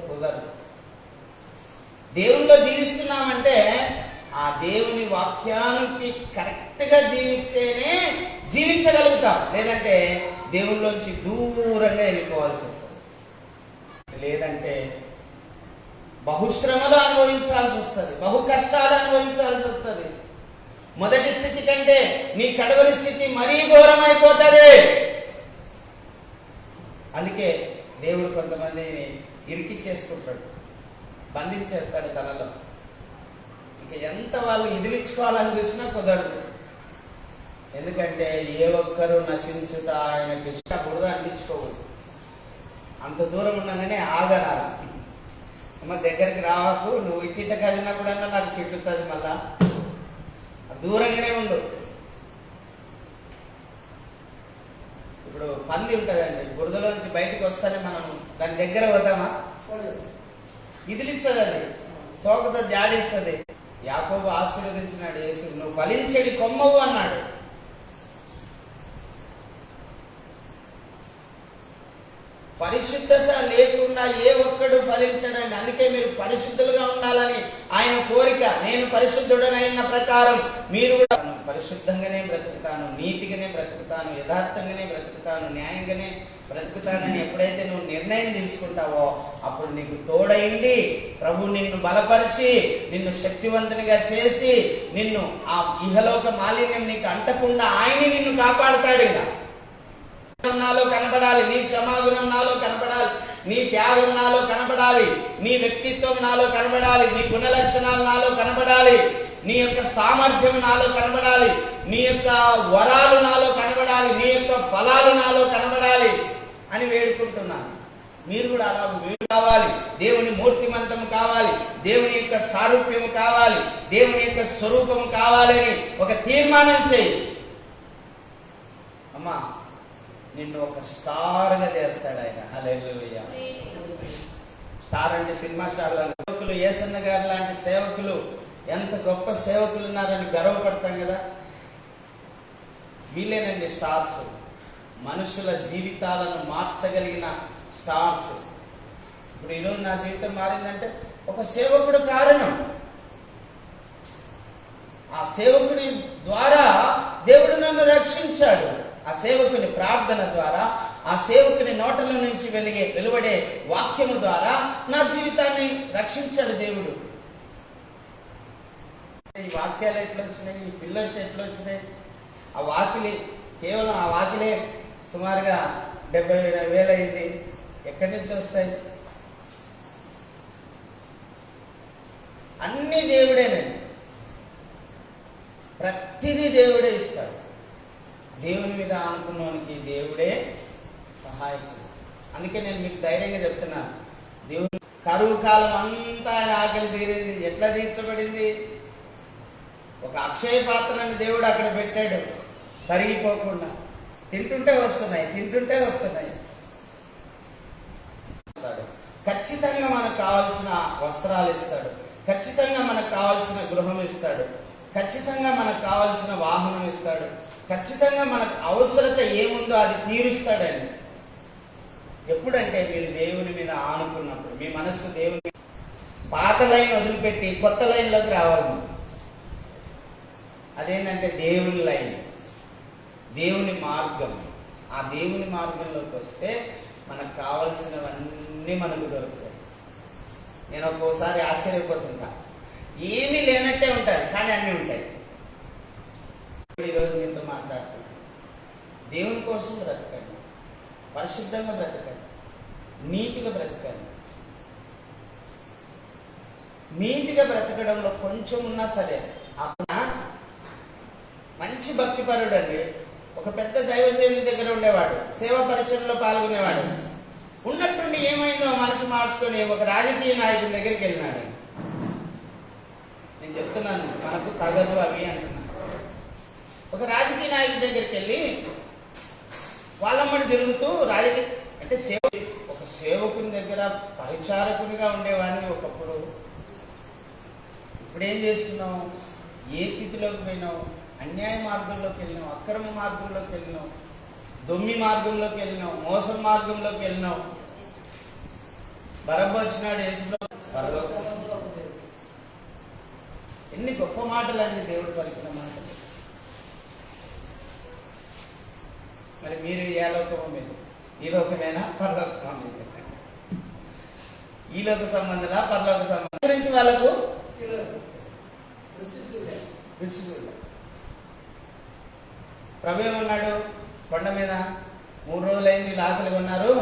కుదరదు. దేవుల్లో జీవిస్తున్నామంటే ఆ దేవుని వాక్యానికి కరెక్ట్గా జీవిస్తేనే జీవించగలుగుతాం. లేదంటే దేవుళ్ళలోంచి దూరంగా వెళ్ళిపోవాల్సి వస్తుంది. లేదంటే బహుశ్రమలు అనుభవించాల్సి వస్తుంది, బహు కష్టాలు అనుభవించాల్సి వస్తుంది. మొదటి స్థితి కంటే నీ కడవరి స్థితి మరీ ఘోరం అయిపోతుంది. అందుకే దేవుడు కొంతమందిని ఇరికిచ్చేసుకుంటాడు, బంధించేస్తాడు తనలో. ఇక ఎంత వాళ్ళు ఇదిలించుకోవాలని చూసినా కుదరదు. ఎందుకంటే ఏ ఒక్కరూ నశించుట ఆయనకి ఇష్టపడదు, అందించుకోకూడదు. అంత దూరం ఉండగానే ఆగరాలి. అమ్మ దగ్గరికి రావకు, నువ్వు ఇట్టింట కదిలినప్పుడన్నా నాకు చిట్టుతుంది, మళ్ళా దూరంగానే ఉండు. ఇప్పుడు పంది ఉంటుందండి, బురదలోంచి బయటకు వస్తానే మనం దాని దగ్గర పోతామా? ఇదిలిస్తుంది, అది తోకతో జాడిస్తుంది. యాకోబు ఆశీర్వదించినాడు యేసు, నువ్వు ఫలించేది కొమ్మవు అన్నాడు. పరిశుద్ధత లేకుండా ఏ ఒక్కడు ఫలించడండి. అందుకే మీరు పరిశుద్ధులుగా ఉండాలని ఆయన కోరిక. నేను పరిశుద్ధుడనైన ప్రకారం మీరు కూడా పరిశుద్ధంగానే బ్రతుకుతాను, నీతిగానే బ్రతుకుతాను, యథార్థంగానే బ్రతుకుతాను, న్యాయంగానే బ్రతుకుతానని ఎప్పుడైతే నువ్వు నిర్ణయం తీసుకుంటావో అప్పుడు నీకు తోడైంది ప్రభు నిన్ను బలపరిచి, నిన్ను శక్తివంతునిగా చేసి, నిన్ను ఆ ఇహలోక మాలిన్యం నీకు అంటకుండా ఆయన నిన్ను కాపాడుతాడు. ఇలా నాలో కనపడాలి, నీ క్షమాగుణం నాలో కనపడాలి, నీ త్యాగం నాలో కనపడాలి, నీ వ్యక్తిత్వం నాలో కనపడాలి, నీ గుణ లక్షణాలు నాలో కనపడాలి, నీ యొక్క సామర్థ్యం నాలో కనబడాలి, నీ యొక్క వరాలు నాలో కనబడాలి, నీ యొక్క ఫలాలు నాలో కనబడాలి అని వేడుకుంటున్నాను. మీరు కూడా అలా వేడు కావాలి. దేవుని మూర్తిమంతం కావాలి, దేవుని యొక్క సారూప్యము కావాలి, దేవుని యొక్క స్వరూపము కావాలని ఒక తీర్మానం చేయి. అమ్మా, నిన్ను ఒక స్టార్గా చేస్తాడు ఆయన. హల్లెలూయా. స్టార్ అంటే సినిమా స్టార్ లాంటి సేవకులు, యేసన్న గారు లాంటి సేవకులు, ఎంత గొప్ప సేవకులు ఉన్నారని గర్వపడతాం కదా. వీళ్ళేనండి స్టార్స్, మనుషుల జీవితాలను మార్చగలిగిన స్టార్స్. ఇప్పుడు ఈరోజు నా జీవితం మారిందంటే ఒక సేవకుడు కారణం. ఆ సేవకుడి ద్వారా దేవుడు నన్ను రక్షించాడు. ఆ సేవకుని ప్రార్థన ద్వారా, ఆ సేవకుని నోటల నుంచి వెలువడే వాక్యము ద్వారా నా జీవితాన్ని రక్షించాడు దేవుడు. ఈ వాక్యాలు ఎట్లా వచ్చినాయి, ఈ పిల్లర్స్ ఎట్లా వచ్చినాయి, ఆ వాకిలి, కేవలం ఆ వాకిలే సుమారుగా 70,000 అయింది. ఎక్కడి నుంచి వస్తాయి? అన్ని దేవుడేనండి. ప్రతిదీ దేవుడే ఇస్తాడు. దేవుని మీద ఆనుకున్నోనికి దేవుడే సహాయకుడు. అందుకే నేను మీకు ధైర్యంగా చెప్తున్నాను, దేవుడు కరువు కాలం అంతా ఆయన ఆకలి తీరింది. ఎట్లా తీర్చబడింది? ఒక అక్షయ పాత్రని దేవుడు అక్కడ పెట్టాడు, కరిగిపోకుండా. తింటుంటే వస్తున్నాయి, తింటుంటే వస్తున్నాయి. ఖచ్చితంగా మనకు కావాల్సిన వస్త్రాలు ఇస్తాడు, ఖచ్చితంగా మనకు కావాల్సిన గృహం ఇస్తాడు, ఖచ్చితంగా మనకు కావాల్సిన వాహనం ఇస్తాడు, ఖచ్చితంగా మనకు అవసరత ఏముందో అది తీరుస్తాడండి. ఎప్పుడంటే మీరు దేవుని మీద ఆనుకున్నప్పుడు, మీ మనస్సు దేవుని పాత లైన్ వదిలిపెట్టి కొత్త లైన్లోకి రావాలి. అదేంటంటే దేవుని లైన్, దేవుని మార్గం. ఆ దేవుని మార్గంలోకి వస్తే మనకు కావలసినవన్నీ మనకు దొరుకుతాయి. నేను ఒక్కోసారి ఆశ్చర్యపోతుంటా, ఏమీ లేనట్టే ఉంటాయి కానీ అన్నీ ఉంటాయి. ఈరోజు మీతో మాట్లాడుతున్నాను, దేవుని కోసం బ్రతకండి, పరిశుద్ధంగా బ్రతకండి, నీతిగా బ్రతకండి. నీతిగా బ్రతకడంలో కొంచెం ఉన్నా సరే, మంచి భక్తిపరుడు అండి. ఒక పెద్ద దైవసేవుని దగ్గర ఉండేవాడు, సేవా పరిచయంలో పాల్గొనేవాడు. ఉన్నట్టుండి ఏమైందో మనసు మార్చుకొని ఒక రాజకీయ నాయకుడి దగ్గరికి వెళ్ళినాడు. నేను చెప్తున్నాను, మనకు తగదు అవి అంటున్నాను. ఒక రాజకీయ నాయకుడి దగ్గరికి వెళ్ళి వాళ్ళమ్మడి తిరుగుతూ రాజకీయ అంటే ఒక సేవకుని దగ్గర పరిచారకునిగా ఉండేవాడిని ఒకప్పుడు. ఇప్పుడు ఏం చేస్తున్నావు? ఏ స్థితిలోకి పోయినావు? అన్యాయ మార్గంలోకి వెళ్ళినావు, అక్రమ మార్గంలోకి వెళ్ళినావు, దొమ్మి మార్గంలోకి వెళ్ళినావు, మోసం మార్గంలోకి వెళ్ళినావు. బరబ్బ వచ్చినాడు, ఎన్ని గొప్ప మాటలు అండి దేవుడు పలికిన మాటలు. మరి మీరు ఏ లోకమో, మీరు ఈ లోకమేనా పరలోకమా? మీరు ఈ లోక సంబంధులా పరలోక సంబంధం గురించి వాళ్ళకు రుచి చూడాలి. ప్రభు ఏమన్నాడు? కొండ మీద 3 రోజులైంది వీళ్ళు ఆకలిగా ఉన్నారు,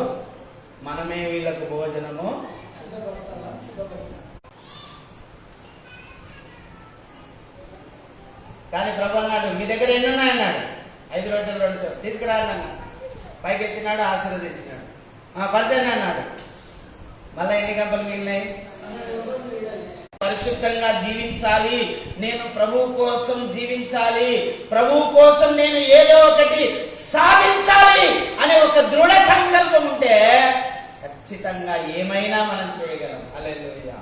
మనమే వీళ్ళకు భోజనము. కానీ ప్రభు అన్నాడు, మీ దగ్గర ఎన్ని ఉన్నాయన్నాడు. 5 రొట్టెలు 2 చేపలు తీసుకురాను అన్నాడు. పైకి ఎత్తినాడు, ఆశీర్వదించినాడు. పంచండి అన్నాడు. మళ్ళీ ఎన్ని గంపలు మిగిలినాయి? పరిశుద్ధంగా జీవించాలి, నేను ప్రభువు కోసం జీవించాలి, ప్రభువు కోసం నేను ఏదో ఒకటి సాధించాలి అనే ఒక దృఢ సంకల్పం ఉంటే ఖచ్చితంగా ఏమైనా మనం చేయగలం. హల్లెలూయా.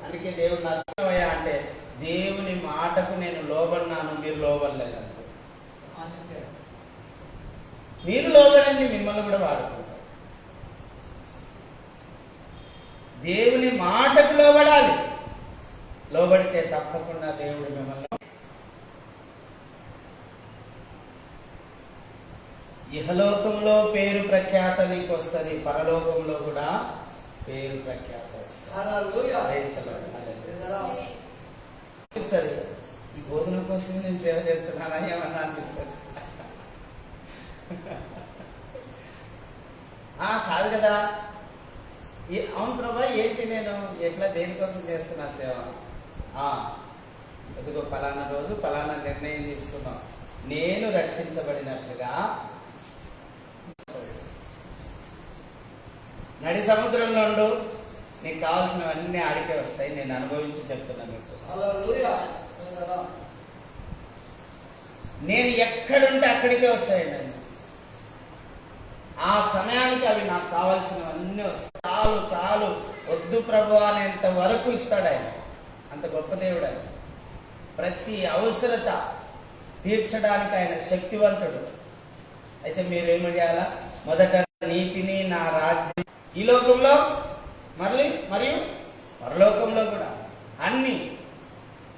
అందుకే దేవుడు నాయా అంటే దేవుని మాటకు నేను లోబడినాను, మీరు లోబడలేదు. మీరు లోబడండి, మిమ్మల్ని కూడా వాడుకుంటారు. దేవుని మాటకు లోబడాలి. లోబడితే తప్పకుండా దేవుడు మిమ్మల్ని ఇహలోకంలో పేరు ప్రఖ్యాత నీకు వస్తుంది, పరలోకంలో కూడా పేరు ప్రఖ్యాత వస్తుంది. ఈ భోజనం కోసం నేను సేవ చేస్తున్నానని ఏమన్నా అనిపిస్తుంది. కాదు కదా. అవును ప్రభా, ఏంటి నేను ఎట్లా దేనికోసం చేస్తున్నా సేవ? ఎదుగో ఫలానా రోజు ఫలానా నిర్ణయం తీసుకున్నాం, నేను రక్షించబడినట్లుగా నడి సముద్రంలో ఉండు, నీకు కావాల్సినవన్నీ ఆడికే వస్తాయి. నేను అనుభవించి చెప్తున్నా మీకు. నేను ఎక్కడుంటే అక్కడికే వస్తాయండి. ఆ సమయానికి అవి నాకు కావాల్సినవన్నీ వస్తాయి. చాలు చాలు, వద్దు ప్రభు అనేంత వరకు ఇస్తాడు ఆయన. అంత గొప్ప దేవుడు ఆయన. ప్రతి అవసరత తీర్చడానికి ఆయన శక్తివంతుడు. అయితే మీరేమి చేయాలా? మొదట నీతిని, నా రాజ్యం, ఈ లోకంలో మరియు పరలోకంలో కూడా అన్ని.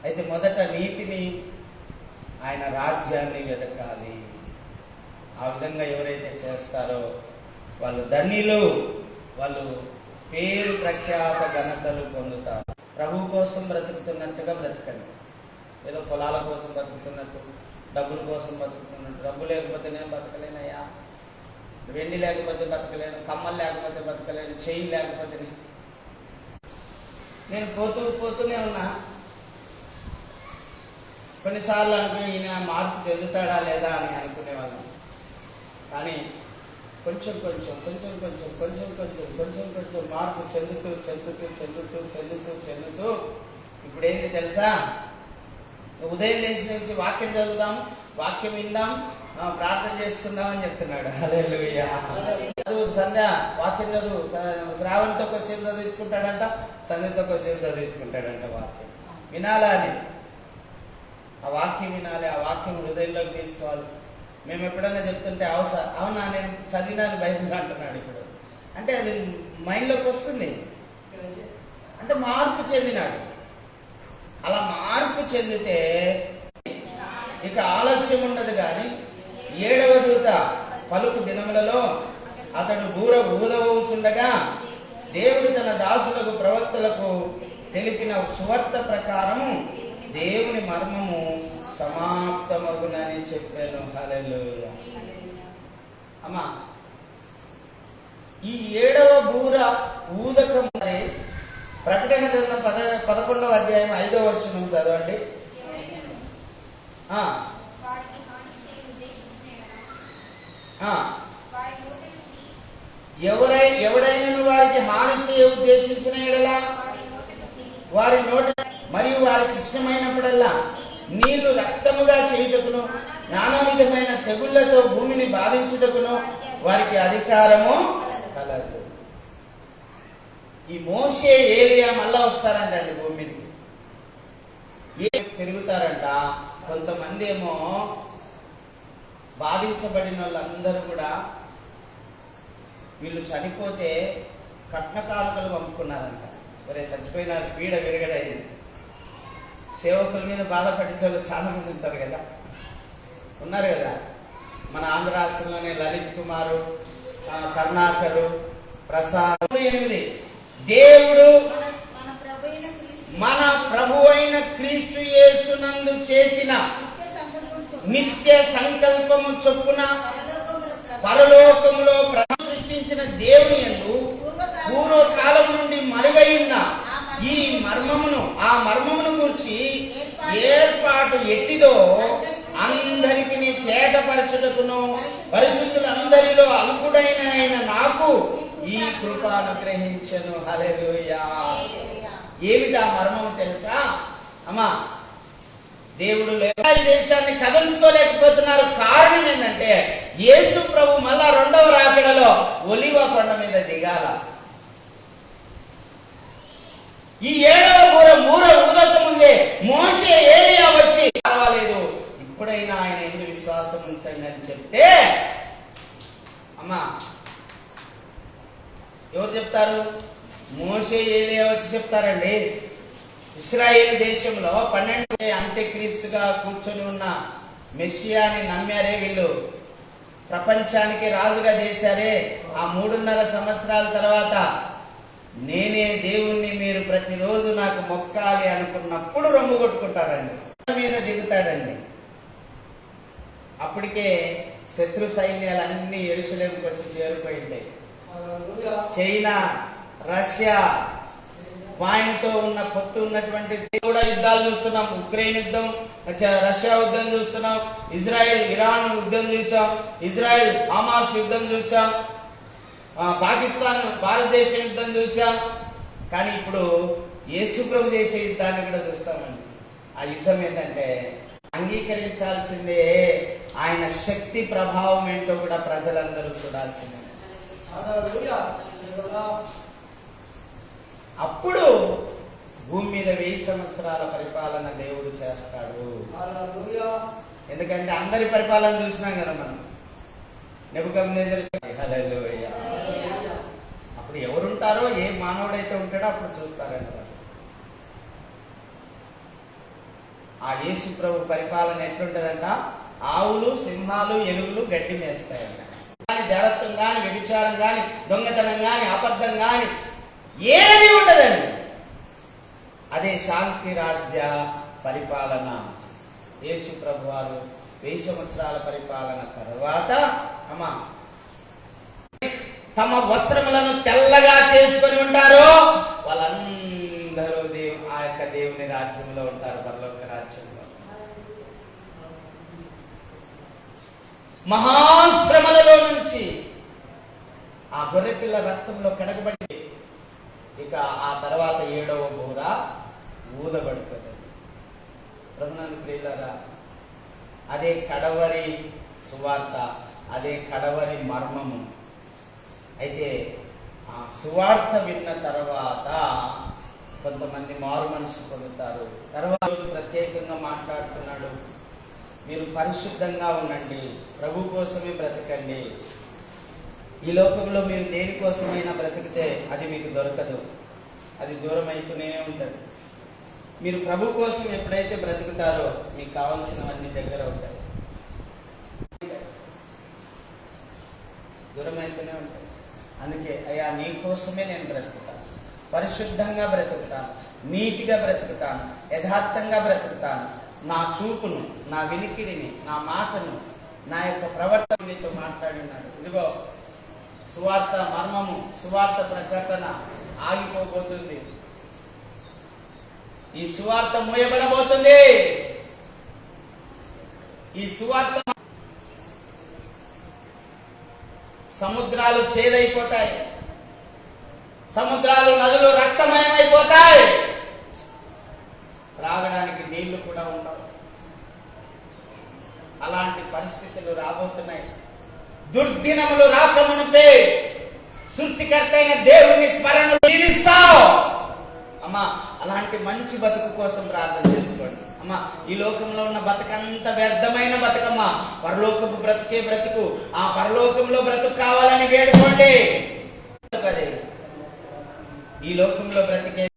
అయితే మొదట నీతిని, ఆయన రాజ్యాన్ని వెతకాలి. ఆ విధంగా ఎవరైతే చేస్తారో వాళ్ళు ధన్యులు, వాళ్ళు పేరు ప్రఖ్యాత ఘనతలు పొందుతారు. ప్రభు కోసం బ్రతుకుతున్నట్టుగా బ్రతకండి. ఏదో పొలాల కోసం బతుకుతున్నట్టు, డబ్బుల కోసం బతుకుతున్నట్టు. డబ్బు లేకపోతే నేను బతకలేనయ్యా, వెండి లేకపోతే బతకలేను, కమ్మలు లేకపోతే బతకలేను, చైన్ లేకపోతే నేను పోతూనే ఉన్నా. కొన్నిసార్లు అనుకుని ఈయన మార్పు చెందుతాడా లేదా అని అనుకునేవాళ్ళం. కానీ కొంచెం మార్పు చెందుతూ ఇప్పుడు ఏంటి తెలుసా? ఉదయం లేచి నుంచి వాక్యం చదువుదాం, వాక్యం విందాం, ప్రార్థన చేసుకుందాం అని చెప్తున్నాడు. హల్లెలూయా. సంధ్య వాక్యం చదువు, శ్రావణితో కొద్దిసేపు చదివించుకుంటాడంట, సంధ్యతో కొద్దిసేపు చదివించుకుంటాడంట. వాక్యం వినాలా అని, ఆ వాక్యం వినాలి, ఆ వాక్యం హృదయంలోకి తీసుకోవాలి. మేము ఎప్పుడైనా చెప్తుంటే అవునా నేను చదివినాను బైబిల్ అంటున్నాడు. ఇప్పుడు అంటే అది మైండ్లోకి వస్తుంది, అంటే మార్పు చెందినాడు. అలా మార్పు చెందితే ఇక ఆలస్యం ఉండదు. కానీ 7వ దూత పలుకు దినములలో అతడు ఊదవచ్చుండగా దేవుడు తన దాసులకు ప్రవక్తలకు తెలిపిన సువార్త ప్రకారము దేవుని మర్మము సమాప్తమగునని చెప్పాను. హల్లెలూయా. అమ్మా, ఈ 7వ బూర ఊదకం ప్రకటన గ్రంథం 11వ అధ్యాయం 5వ వచనం చదవండి. ఎవడైనా వారికి హాని చేయ ఉద్దేశించిన ఎడలా వారి నోట మరియు వారికి ఇష్టమైనప్పుడల్లా నీళ్లు రక్తముగా చేయుటకును నానా విధమైన తెగుళ్లతో భూమిని బాధించుటకును వారికి అధికారము కలదు. ఈ మోషే ఏలియా మళ్ళా వస్తారంటండి భూమికి. తిరుగుతారంట. కొంతమంది ఏమో బాధించబడిన వాళ్ళందరూ కూడా వీళ్ళు చనిపోతే కట్న కానుకలు పంపుకున్నారంట. ఒరే చచ్చిపోయినారు, పీడ విరగడైంది. సేవకుల మీద బాధపడిన వాళ్ళు చాలా మంది ఉంటారు కదా, ఉన్నారు కదా. మన ఆంధ్ర రాష్ట్రంలోనే లలిత్ కుమారు, కరుణాకరు, ప్రసాద్. 8 దేవుడు మన ప్రభు అయిన క్రీస్తు యేసునందు చేసిన నిత్య సంకల్పము చొప్పున పరలోకములో సృష్టించిన దేవుని యందు పూర్వకాలం నుండి మరుగైన ఆ మర్మమును గురించి ఏర్పాటు ఎట్టిదో అందరికి తేటపరచుటకును పరిశుద్ధులందరిలో అల్పుడైన నాకు ఈ కృప అనుగ్రహించను. హల్లెలూయా. ఏమిటి ఆ మర్మము తెలుసా అమ్మా? దేవుడు ఈ దేశాన్ని కదల్చుకోలేకపోతున్నారు. కారణం ఏంటంటే యేసు ప్రభు మళ్ళా 2వ రాకడలో ఒలివ కొండ మీద దిగాల. ఈ 7వ బూర ఊదక ముందే మోషే ఏలియా వచ్చి రావాలేదు, ఇప్పుడైనా ఆయన ఎందుకు విశ్వాసం ఉంచండి అని చెప్తే, అమ్మా ఎవరు చెప్తారు? మోషే ఏలియా వచ్చి చెప్తారండి. ఇశ్రాయేల్ దేశంలో 12 అంత్యక్రీస్తుగా కూర్చొని ఉన్న మెస్సియాని నమ్మారే వీళ్ళు. ప్రపంచానికి రాజుగా చేశారే. ఆ 3.5 సంవత్సరాల తర్వాత నేనే దేవుణ్ణి, మీరు ప్రతిరోజు నాకు మొక్కాలి అనుకున్నప్పుడు రొమ్ము కొట్టుకుంటారండి, మీద దిగుతాడండి. అప్పటికే శత్రు సైన్యాలన్నీ యెరూషలేముకి వచ్చి చేరిపోయింటాయి. చైనా, రష్యా, ఆయనతో ఉన్న పొత్తు ఉన్నటువంటి కూడా యుద్ధాలు చూస్తున్నాం. ఉక్రెయిన్ యుద్ధం, రష్యా యుద్ధం చూస్తున్నాం, ఇజ్రాయెల్ ఇరాన్ యుద్ధం చూసాం, ఇజ్రాయెల్ హమాస్ యుద్ధం చూసాం, పాకిస్తాన్ భారతదేశ యుద్ధం చూసాం. కానీ ఇప్పుడు యేసు ప్రభు చేసే యుద్ధాన్ని కూడా చూస్తామండి. ఆ యుద్ధం ఏంటంటే అంగీకరించాల్సిందే, ఆయన శక్తి ప్రభావం ఏంటో కూడా ప్రజలందరూ చూడాల్సిందే. అప్పుడు భూమి మీద 1000 సంవత్సరాల పరిపాలన దేవుడు చేస్తాడు. ఎందుకంటే అందరి పరిపాలన చూసినాం కదా మనం. నెబుకద్నెజరు, హల్లెలూయా. అప్పుడు ఎవరుంటారో, ఏ మానవుడైతే ఉంటాడో అప్పుడు చూస్తారంట. ఆ యేసు ప్రభు పరిపాలన ఎట్లుంటదంట, ఆవులు, సింహాలు, ఎలుగులు గడ్డి మేస్తాయంట. కానీ జరత్వం గాని, వ్యభిచారం గాని, దొంగతనం గాని, అబద్ధం గాని ఏది ఉండదండి. అదే శాంతి రాజ్య పరిపాలన. యేసు ప్రభు వారు 1000 సంవత్సరాల పరిపాలన తర్వాత తమ వస్త్రములను తెల్లగా చేసుకొని ఉంటారు. వాళ్ళందరూ ఆ యొక్క దేవుని రాజ్యంలో ఉంటారు, పరలోక రాజ్యంలో. మహాశ్రమలలో నుంచి ఆ గొర్రెపిల్ల రక్తంలో కడగబడి ఇక ఆ తర్వాత 7వ బూర ఊదబడుతుంది. ప్రభునందు ప్రియులారా, అదే కడవరి సువార్త, అదే కడవరి మర్మము. అయితే ఆ సువార్త విన్న తర్వాత కొంతమంది మారు మనసు పొందుతారు. తర్వాత ప్రత్యేకంగా మాట్లాడుతున్నాడు, మీరు పరిశుద్ధంగా ఉండండి, ప్రభు కోసమే బ్రతకండి. ఈ లోకంలో మీరు దేనికోసమైనా బ్రతికితే అది మీకు దొరకదు, అది దూరం అయితూనే ఉంటుంది. మీరు ప్రభు కోసం ఎప్పుడైతే బ్రతుకుతారో మీకు కావాల్సినవన్నీ దగ్గర ఉంటాయి, దూరం అయితూనే ఉంటాయి. అందుకే అయ్యా నీ కోసమే నేను బ్రతుకుతాను, పరిశుద్ధంగా బ్రతుకుతాను, నీతిగా బ్రతుకుతాను, యథార్థంగా బ్రతుకుతాను. నా చూపును, నా వినికిడిని, నా మాటను, నా యొక్క ప్రవర్తనతో మాట్లాడినాడు. ఇదిగో సువార్త మర్మము, సువార్త ప్రకటన ఆగిపోబోతుంది. ఈ సువార్త మూయబడబోతుంది. ఈ సువార్త సముద్రాలు చేదైపోతాయి, సముద్రాలు నదులు రక్తమయమైపోతాయి, త్రాగడానికి నీళ్లు కూడా ఉండవు. అలాంటి పరిస్థితులు రాబోతున్నాయి. దుర్దినములు రాకమునుపే సృష్టికర్త అయిన దేవుని స్మరణలో జీవిస్తావు. అమ్మా, అలాంటి మంచి బతుకు కోసం ప్రార్థన చేసుకోండి. అమ్మా, ఈ లోకంలో ఉన్న బతుకంత వ్యర్థమైన బతుకమ్మా, పరలోకపు బ్రతికే బ్రతుకు. ఆ పరలోకంలో బ్రతుకు కావాలని వేడుకోండి. ఈ లోకంలో బ్రతికే